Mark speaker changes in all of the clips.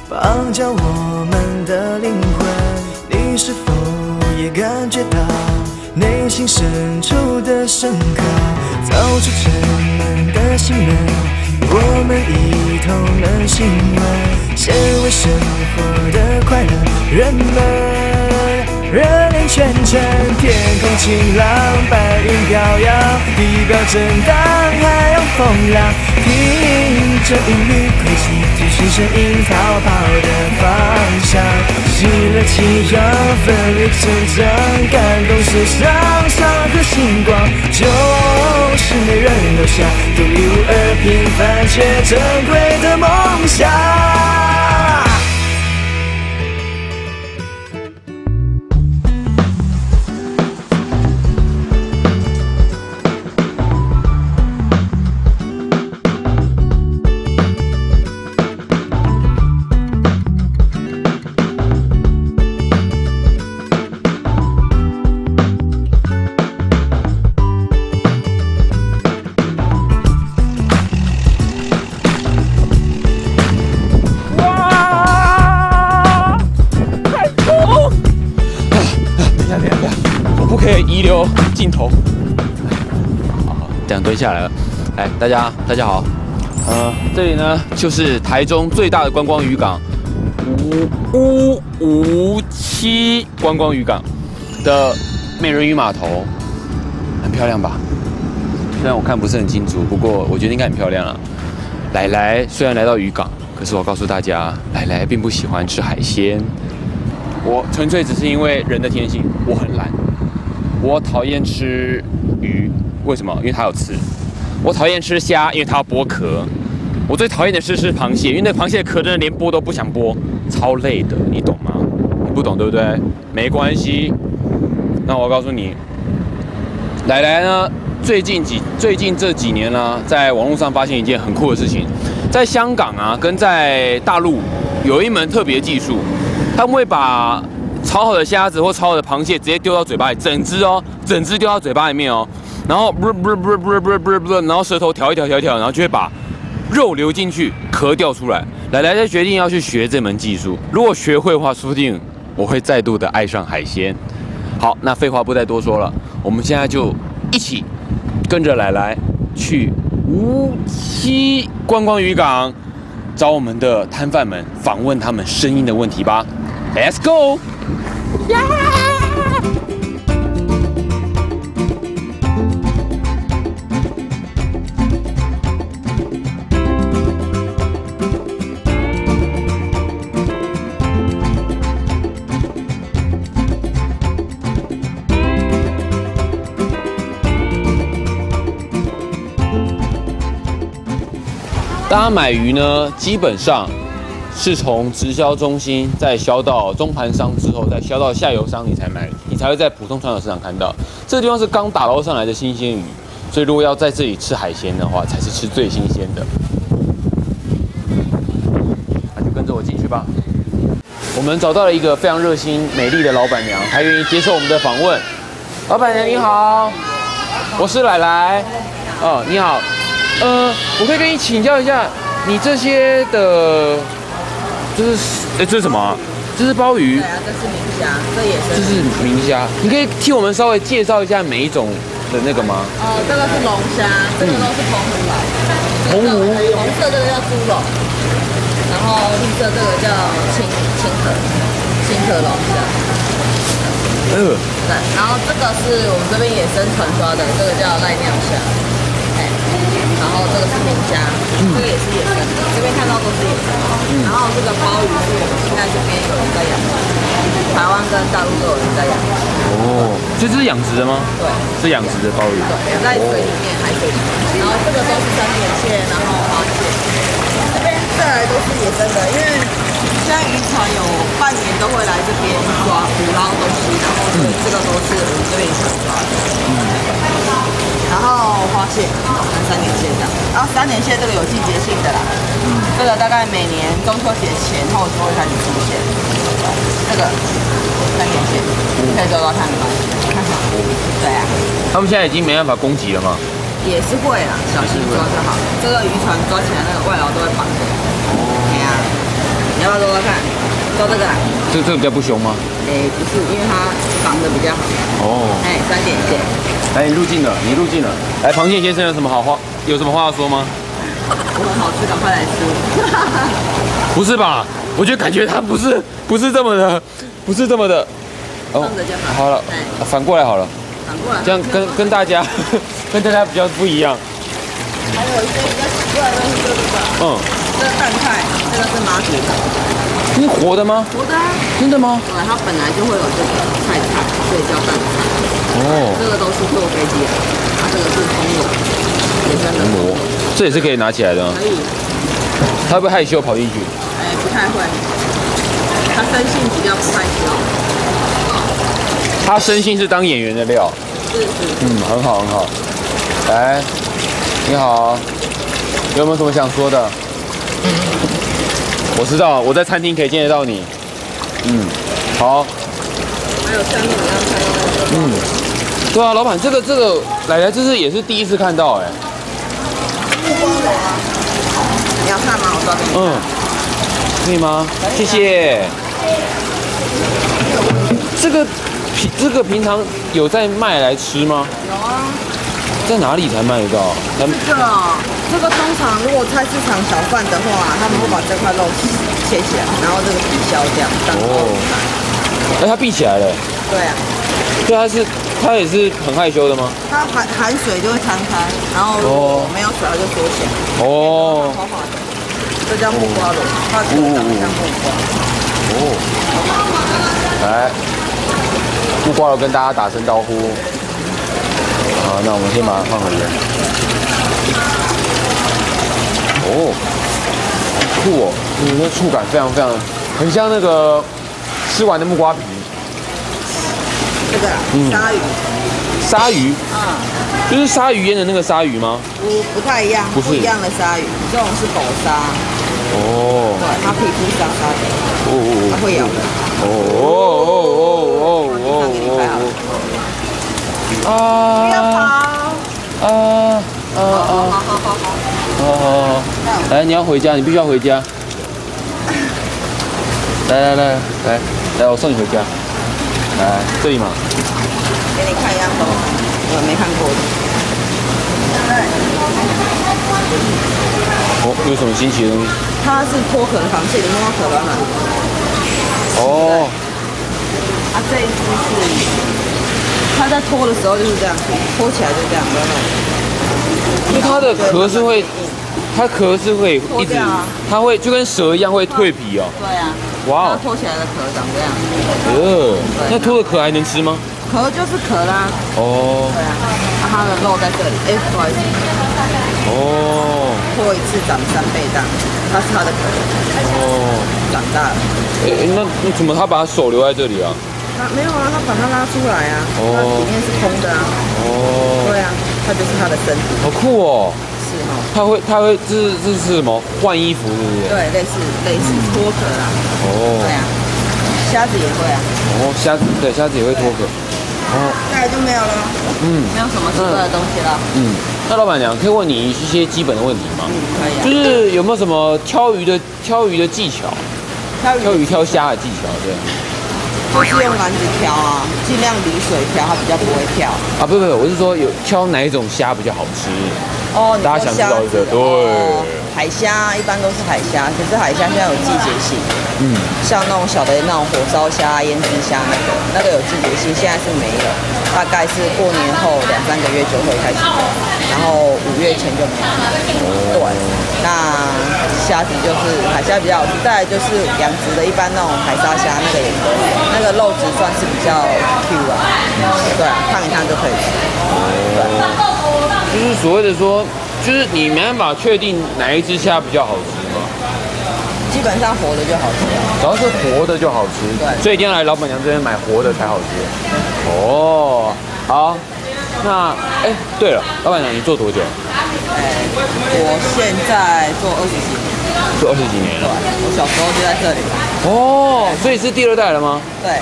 Speaker 1: 绑架我们的灵魂。你是否也感觉到内心深处的深刻？走出城门的心门，我们一同能欣慰，先为生活的快乐，人们热恋全程，天空晴朗，白云飘扬，地表震荡，海洋风浪，听着音律轨迹，提醒声音逃跑的方向，吸了气让奋力成长，感动世上伤和星光，就是没人留下独一无二平凡却珍贵的梦想。
Speaker 2: 遗留镜头，好，这样蹲下来了。来，大家好，这里呢就是台中最大的观光渔港557观光渔港的美人鱼码头，很漂亮吧？虽然我看不是很清楚，不过我觉得应该很漂亮啊。来来虽然来到渔港，可是我告诉大家，来来并不喜欢吃海鲜，我纯粹只是因为人的天性，我很懒。我讨厌吃鱼，为什么？因为它有刺。我讨厌吃虾，因为它要剥壳。我最讨厌的是吃螃蟹，因为那螃蟹壳真的连剥都不想剥，超累的，你懂吗？你不懂对不对？没关系。那我告诉你，来来呢，最近这几年呢，在网络上发现一件很酷的事情，在香港啊，跟在大陆有一门特别技术，他们会把炒好的虾子或炒好的螃蟹直接丢到嘴巴里，整只丢到嘴巴里面哦，然后然后舌头调一调，然后就会把肉流进去，壳掉出来。来来就决定要去学这门技术，如果学会的话，说不定我会再度的爱上海鲜。好，那废话不再多说了，我们现在就一起跟着来来去57观光渔港，找我们的摊贩们，访问他们声音的问题吧。Let's go！ 大家买鱼呢，基本上是从直销中心再销到中盘商之后，再销到下游商，你才会在普通传统市场看到。这个地方是刚打捞上来的新鲜鱼，所以如果要在这里吃海鲜的话，才是吃最新鲜的。那就跟着我进去吧。我们找到了一个非常热心、美丽的老板娘，她愿意接受我们的访问。老板娘你好，我是来来。哦，你好。我可以跟你请教一下，你这些的。这是什么啊？这是鲍鱼。对啊，这是明虾，这是明虾。你可以替我们稍微介绍一下每一种的那个吗？
Speaker 3: 这个是龙虾，这个都是澎湖来的。
Speaker 2: 澎湖。
Speaker 3: 红色这个叫猪龙，然后绿色这个叫青壳龙虾。对，然后这个是我们这边野生传抓的，这个叫赖尿虾。然后这个是明虾，这个也是野生的，这边看到都是野生的。然后这个鲍鱼是我们现在这边有人在养，台湾跟大陆都有人在养。
Speaker 2: 哦，所以这是养殖的吗？对，是养殖的鲍鱼。
Speaker 3: 对，养在水里面，海水里面。然后这个都是三点蟹，然后花蟹。这边再来都是野生的，因为现在渔船有半年都会来这边抓捕捞东西，然后这个都是我们这边渔船抓的。然后花蟹跟三点蟹这样，然后三点蟹这个有季节性的啦，这个大概每年中秋节前后就会开始出现。这个三点蟹可以抓抓看吗？对啊。
Speaker 2: 他们现在已经没办法攻击了吗？
Speaker 3: 也是会啦，小心抓就好。这个渔船抓起来那个外劳都会绑着。对啊，你要不要抓抓看？啊，
Speaker 2: 这个比较不凶吗？
Speaker 3: 不是，因为它绑的比较好。
Speaker 2: 哦，
Speaker 3: 哎，3点线。
Speaker 2: 来，你入境了，你入境了。来，螃蟹先生有什么话要说吗？
Speaker 3: 我很好吃，赶快来吃。
Speaker 2: 不是吧？我觉得感觉它不是这么的，不是这么的。
Speaker 3: 放着就好。
Speaker 2: 好了，反过来好了。
Speaker 3: 反过来。
Speaker 2: 这样跟大家跟大家比较不一样。
Speaker 3: 还有一些比较奇怪的东西，就是这个。
Speaker 2: 嗯。
Speaker 3: 这个蛋菜，这个是马祖的。
Speaker 2: 这是活的吗？
Speaker 3: 活的啊。
Speaker 2: 真的吗？
Speaker 3: 对，它本来就会有这个菜，所以叫蛋菜。
Speaker 2: 哦。
Speaker 3: 这个都是坐飞机的，它这个是铜锣，野生的螺。
Speaker 2: 这也是可以拿起来的吗？
Speaker 3: 可以。
Speaker 2: 他会不会害羞跑进去？
Speaker 3: 不太会。他生性比较不害羞。
Speaker 2: 他生性是当演员的料。
Speaker 3: 是。
Speaker 2: 很好很好。来，你好，有没有什么想说的？我知道我在餐厅可以见得到你。好。
Speaker 3: 还有下面你要看到
Speaker 2: 对啊，老板，这个来这是也是第一次看到哎。
Speaker 3: 木瓜螺啊。你要看吗？我抓给你。
Speaker 2: 可以吗？谢谢。这个平常有在卖来吃吗？
Speaker 3: 有啊。
Speaker 2: 在哪里才卖得到？
Speaker 3: 这个通常如果菜市场小贩的话，他们会把这块肉切起来，然后这个皮削掉，当肉
Speaker 2: 哎，它闭起来了。
Speaker 3: 对啊。
Speaker 2: 对，它也是很害羞的吗？
Speaker 3: 它含水就会摊开，然后如果没有水它就缩起来。
Speaker 2: 哦。
Speaker 3: 滑滑的，这叫木瓜螺，它长得像木瓜。
Speaker 2: 来，木瓜螺跟大家打声招呼。好，那我们先把它放回来。好酷哦！那触感非常非常，很像那个吃完的木瓜皮。
Speaker 3: 这个鲨鱼。
Speaker 2: 鲨鱼？就是鲨鱼腌的那个鲨鱼吗？
Speaker 3: 不太一样，不一样的鲨鱼，这种是狗鲨。对，它皮肤沙沙的。它会咬的。不要跑！
Speaker 2: 来，你要回家，你必须要回家。来，我送你回家。来，这里嘛。
Speaker 3: 给你看一样东西，我没看过的。
Speaker 2: 有什么新奇的东西？
Speaker 3: 它是脱壳的螃蟹，你摸摸壳软软。这一只是它在脱的时候就是这样，脱起来就这样软软。
Speaker 2: 因为它的壳是会，它壳是会一直，它会就跟蛇一样会蜕皮哦。
Speaker 3: 对啊。
Speaker 2: 哇
Speaker 3: 哦。脱起来的壳长这样。
Speaker 2: 那脱的壳还能吃吗？
Speaker 3: 壳就是壳啦。对啊。它的肉在这里。不好意思。脱一次长3倍大，它是它的壳。长大了。
Speaker 2: 那怎么他把手留在这里啊？
Speaker 3: 没有啊，他把它拉出来啊。它里面是空的啊。对啊，它就是它的身体。
Speaker 2: 好酷哦。
Speaker 3: 是哈。
Speaker 2: 它会这是什么？换衣服是不是？
Speaker 3: 对，类似脱壳啦。对啊。虾子也会啊。
Speaker 2: 虾子也会脱壳。
Speaker 3: 再来就没有了。没有什么奇怪的东西了。
Speaker 2: 那老板娘可以问你一些基本的问题吗？
Speaker 3: 可以啊。
Speaker 2: 就是有没有什么挑鱼的技巧？挑鱼挑虾的技巧，对。
Speaker 3: 就是用篮子挑啊，尽量离水挑，它比较不会跳。
Speaker 2: 不，我是说有挑哪一种虾比较好吃？大家想知道这个？对。
Speaker 3: 海虾一般都是海虾，可是海虾现在有季节性。像那种小的那种火烧虾、腌制虾那个有季节性，现在是没有，大概是过年后2-3个月就会开始有，然后5月前就没有。对，那虾子就是海虾比较好吃，再来就是养殖的一般那种海沙虾，那个肉质算是比较 Q 啊，对啊，烫一烫就可以吃。
Speaker 2: 就是所谓的说，就是你没办法确定哪一只虾比较好吃吗？
Speaker 3: 基本上活的就好吃，
Speaker 2: 只要是活的就好吃，对，所以一定要来老板娘这边买活的才好吃。好，那对了，老板娘你做多久？
Speaker 3: 我现在做20几年。
Speaker 2: 做20几年了。
Speaker 3: 对，我小时候就在这里。
Speaker 2: 所以是第2代了吗？
Speaker 3: 对。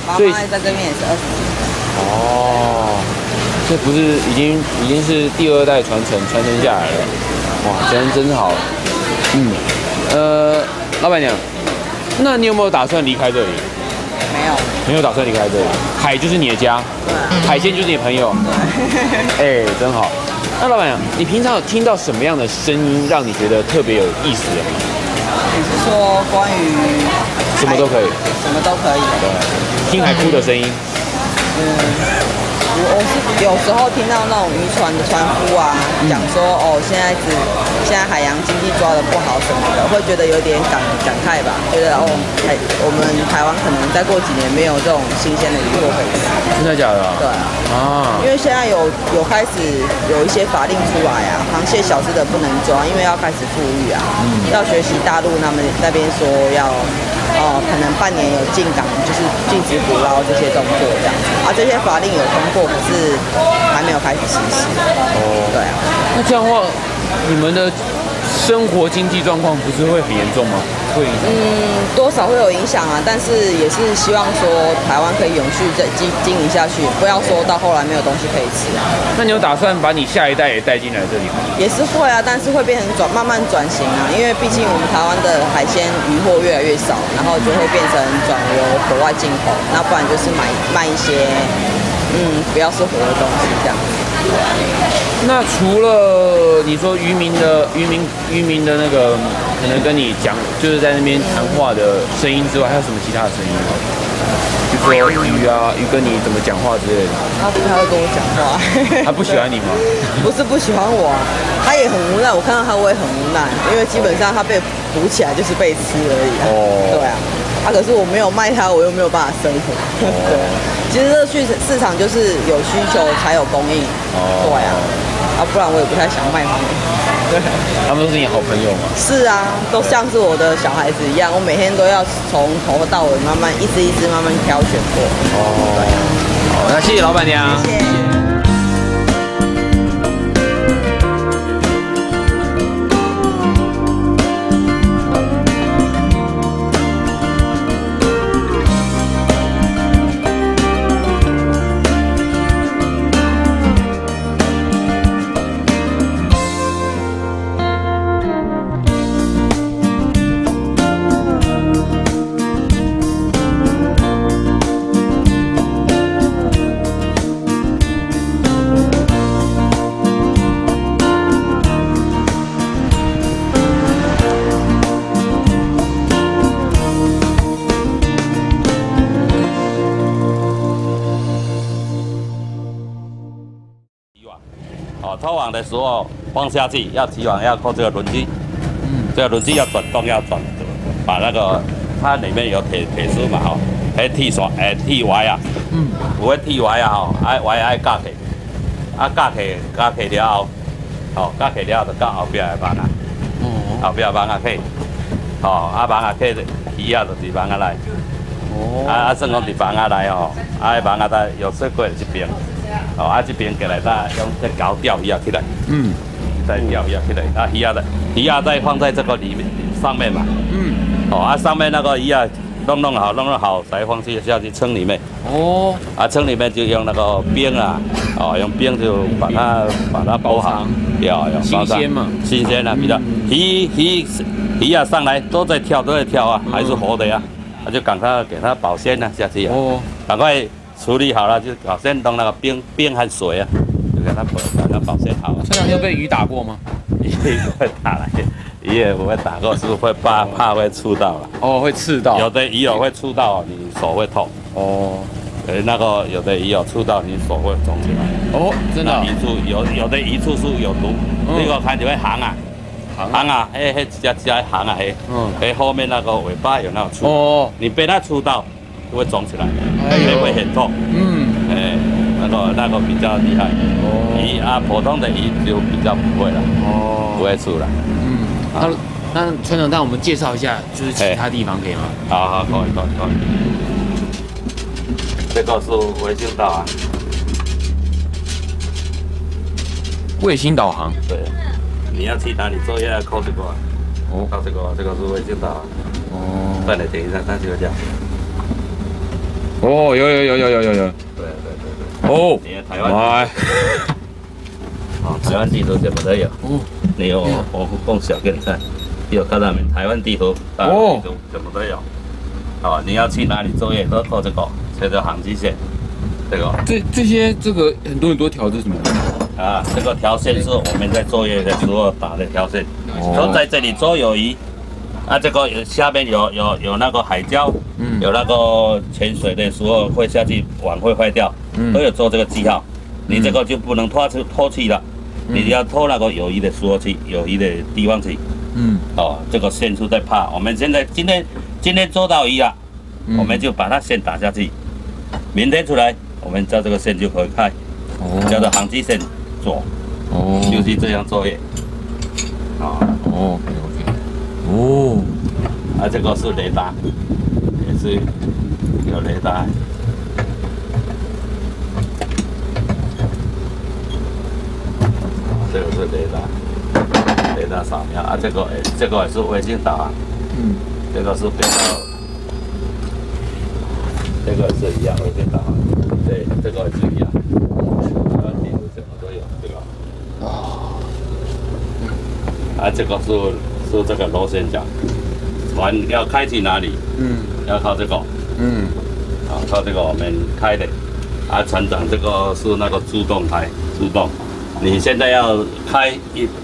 Speaker 3: 妈妈在这边也是20几年。
Speaker 2: 这不是已经是第2代传承下来了。哇，真好。老板娘，那你有没有打算离开这里？
Speaker 3: 没有，
Speaker 2: 没有打算离开这里。海就是你的家，
Speaker 3: 对啊，
Speaker 2: 海鲜就是你的朋友。
Speaker 3: 对，
Speaker 2: 哎，真好。那老板娘，你平常有听到什么样的声音让你觉得特别有意思的吗？
Speaker 3: 你是说关于
Speaker 2: 什么都可以，
Speaker 3: 什么都可以？
Speaker 2: 对，听海哭的声音。
Speaker 3: 我是有时候听到那种渔船的船夫啊，讲说哦，现在海洋经济抓得不好什么的，会觉得有点感慨吧，觉得哦，我们台湾可能再过几年没有这种新鲜的渔获可以吃。
Speaker 2: 真的假的？
Speaker 3: 对啊，因为现在有开始有一些法令出来啊，螃蟹小只的不能抓，因为要开始富裕啊，要学习大陆那边说要。可能半年有进港，就是禁止捕捞这些动作这样子啊，这些法令有通过，可是还没有开始实施。对啊。
Speaker 2: 那这样的话，你们的生活经济状况不是会很严重吗？会影响？
Speaker 3: 多少会有影响啊，但是也是希望说台湾可以永续经营下去，不要说到后来没有东西可以吃啊。
Speaker 2: 那你有打算把你下一代也带进来这里吗？
Speaker 3: 也是会啊，但是会变成慢慢转型啊，因为毕竟我们台湾的海鲜渔获越来越少，然后就会变成转由国外进口，那不然就是卖一些不要是活的东西这样子。
Speaker 2: 那除了你说渔民的那个可能跟你讲，就是在那边谈话的声音之外，还有什么其他的声音吗？比如说鱼跟你怎么讲话之类的。
Speaker 3: 他不太会跟我讲话。
Speaker 2: 他不喜欢你吗？
Speaker 3: 不是不喜欢我啊，他也很无奈。我看到他我也很无奈，因为基本上他被捕起来就是被吃而已啊。对啊。可是我没有卖它，我又没有办法生活。对，其实这个市场就是有需求才有供应。对啊，不然我也不太想卖它们。对，
Speaker 2: 他们都是你好朋友吗？
Speaker 3: 是啊，都像是我的小孩子一样，我每天都要从头到尾慢慢一只一只慢慢挑选过。对啊。
Speaker 2: 好，那谢谢老板娘。
Speaker 3: 谢谢。
Speaker 4: 拖网的时候放下去要提网要扣这个轮机，这个轮机要转动要转，把那个它里面有铁丝嘛吼，还剃线剃歪啊，有个剃歪啊吼，爱夹起，夹起了后，夹起了就到后边的网啊，后边网啊起，网啊起鱼啊就是网啊来，算讲伫网啊来吼，网啊在有水过这边。这边过来，再用这钩钓鱼起来，再钓鱼起来，鱼再放在这个里面上面嘛，上面那个鱼弄好，再放下去称里面，称里面就用那个冰啊，用冰就把它包好，
Speaker 2: 新鲜嘛，
Speaker 4: 新鲜啊，比较鱼上来都在跳啊，还是活的呀，就赶快给它保鲜啊下去啊，赶快。处理好了就搞先弄那个冰和水啊，就给它保鲜好。
Speaker 2: 村长，你有被鱼打过吗？
Speaker 4: 鱼不会打来，鱼也不会打过，是会怕会触到了。
Speaker 2: 会刺到。
Speaker 4: 有的鱼会触到，你手会痛。那个有的鱼触到，你手会肿起来。
Speaker 2: 真的。
Speaker 4: 有的鱼触是有毒，那个看就会行啊，只行啊，后面那个尾巴有那个触。你被它触到。会肿起来，会很痛。那个比较厉害。鱼普通的鱼就比较不会了。不会出来。
Speaker 2: 那村长，让我们介绍一下，就是其他地方可以吗？
Speaker 4: 好，可以。这个是卫星导航。
Speaker 2: 卫星导航。
Speaker 4: 对。你要去哪里作业要靠这个。靠这个是卫星导航。再来等一下，看这个叫。
Speaker 2: 有。
Speaker 4: 对。你的台湾。台湾地图什么都有。我共享给你看，有看到没？台湾地图，地图什么都有。哦，你要去哪里作业都扣这个，这个航机线，这个。
Speaker 2: 这个很多条是什么？
Speaker 4: 啊，这个条线是我们在作业的时候打的条线，都在这里做友谊。啊，这个下面有那个海礁，有那个潜水的时候会下去，网会坏掉，都有做这个记号。你这个就不能拖去了，你要拖那个友谊的时候去，友谊的地方去。哦，这个线是在怕。我们现在今天做到鱼了，我们就把它线打下去。明天出来，我们照这个线就可以开，叫做航机线做。就是这样作业。
Speaker 2: OK。哦，
Speaker 4: 啊，这个是雷达，也是有雷达。这个是雷达扫描啊，这个也是卫星导航。这个是比较，这个是一样卫星导航。对，这个也是一样。地图什么都有，这个。啊，这个是这个螺旋桨，船要开去哪里？要靠这个。靠这个我们开的。啊，船长这个是那个自动台，自动。你现在要开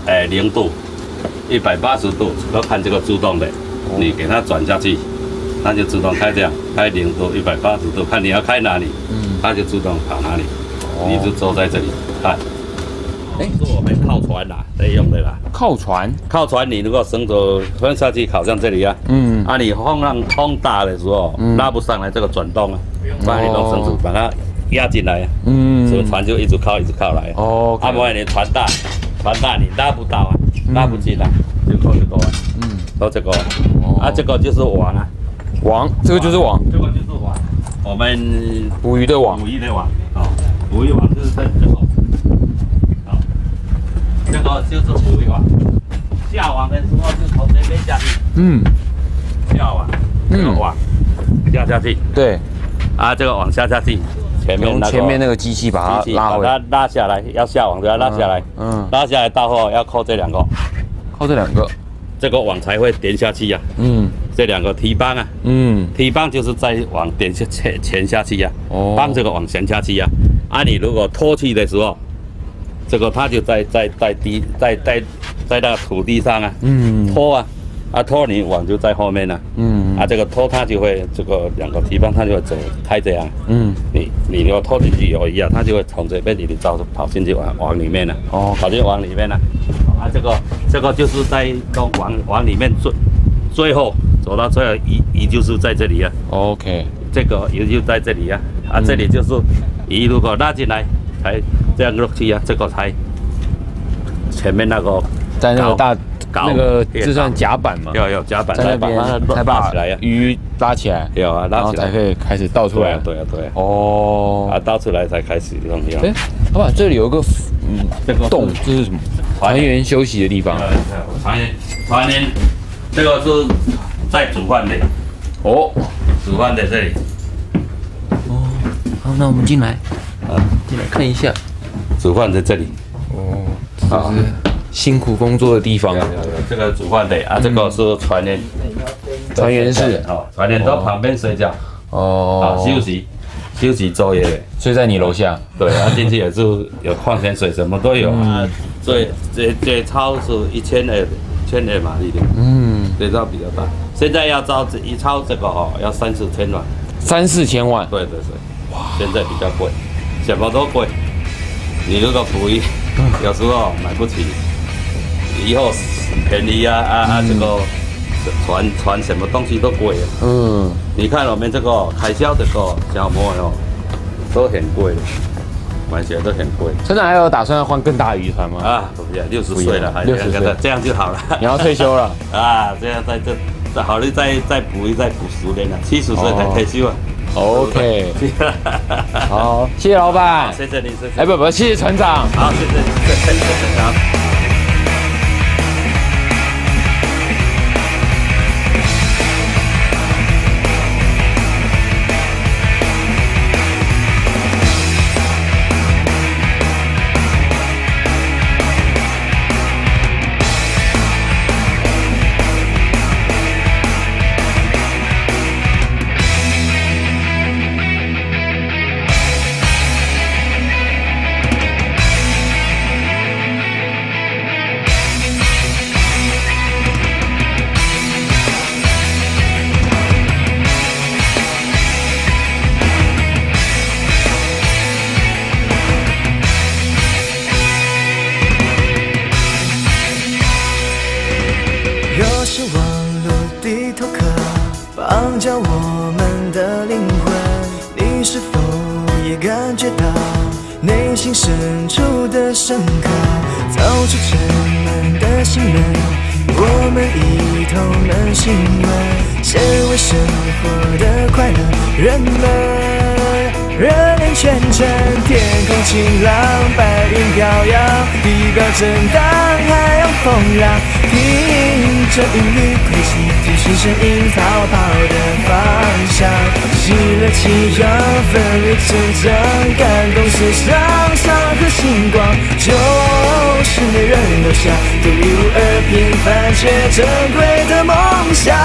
Speaker 4: 0度、180度，都看这个自动的。你给它转下去，它就自动开这样，开0度、180度，看你要开哪里，它就自动跑哪里。你就坐在这里看。是我们靠船啦，在用的啦。靠船，你如果绳子放下去，好像这里啊，你风大的时候拉不上来，这个转动啊，把你弄绳子把它压进来，所以船就一直靠来。不然你船大你拉不到啊，拉不进来，就靠这个，靠这个。这个就是网啊，
Speaker 2: 这个就是网，
Speaker 4: 我们
Speaker 2: 捕鱼的网，
Speaker 4: 捕鱼网就是这个。这个就是捕鱼网，下网的时候就从这边下去。下网，这个网下去。
Speaker 2: 对。
Speaker 4: 这个网下去，前面
Speaker 2: 那个机器把它
Speaker 4: 拉下来，要下网就要拉下来。拉下来到后要扣这两个，这个网才会点下去呀。这两个提棒啊。提棒就是在网点潜下去呀，帮这个网潜下去呀。你如果拖去的时候。这个它就在那个土地上啊，拖啊，拖你网就在后面了，这个拖它就会这个两个提棒它就会开这样，你如果拖进去有鱼啊，它就会从这边里跑进去网里面了，跑进网里面了，这个就是在网里面最后走到最后鱼就是在这里啊
Speaker 2: ，OK，
Speaker 4: 这个鱼就在这里啊，这里就是鱼如果拉进来。才这样落去啊，这个才前面那个
Speaker 2: 在那个这算甲板吗？
Speaker 4: 有甲板，
Speaker 2: 在那边才把鱼拉起来，
Speaker 4: 有啊，拉起来，然后
Speaker 2: 才可以开始倒出来。
Speaker 4: 对啊，倒出来才开始用。
Speaker 2: 老板，这里有个这个洞，这是什么？船员休息的地方。
Speaker 4: 船员，这个是在煮饭的。煮饭的这里。
Speaker 2: 好，那我们进来。进来看一下，
Speaker 4: 煮饭在这里。
Speaker 2: 这是辛苦工作的地方。
Speaker 4: 这个煮饭的这个是船员室。船员到旁边睡觉。休息作业的。
Speaker 2: 睡在你楼下。
Speaker 4: 对，进去也是有矿泉水，什么都有啊。最超是1200马力的。最超比较大。现在要一超这个要3、4千万。
Speaker 2: 3、4千万。
Speaker 4: 对。哇，现在比较贵。什么都贵，你如果捕鱼，有时候买不起，以后便宜这个船什么东西都贵啊。你看我们这个海啸这个小摩都很贵的，买起来都很贵。
Speaker 2: 船长还有打算要换更大的渔船吗？
Speaker 4: 不要，60岁了，还2个这样就好了。
Speaker 2: 你要退休了
Speaker 4: 这样再考虑再捕鱼再捕10年了，70岁才退休啊。
Speaker 2: OK， 好，谢谢老板，
Speaker 4: 谢谢你，
Speaker 2: 不，谢谢船长，
Speaker 4: 好，谢谢船长。
Speaker 1: 绑架我们的灵魂。你是否也感觉到内心深处的深刻？走出城门的心门，我们一同能欣慰，先为生活的快乐，人们热恋全程，天空晴朗，白云飘扬，地表震荡，海洋风浪，听着韵律轨迹，提醒声音逃跑的方向，吸了气氧，奋力成长，感动世上山河星光，就是没人留下独一无二平凡却珍贵的梦想。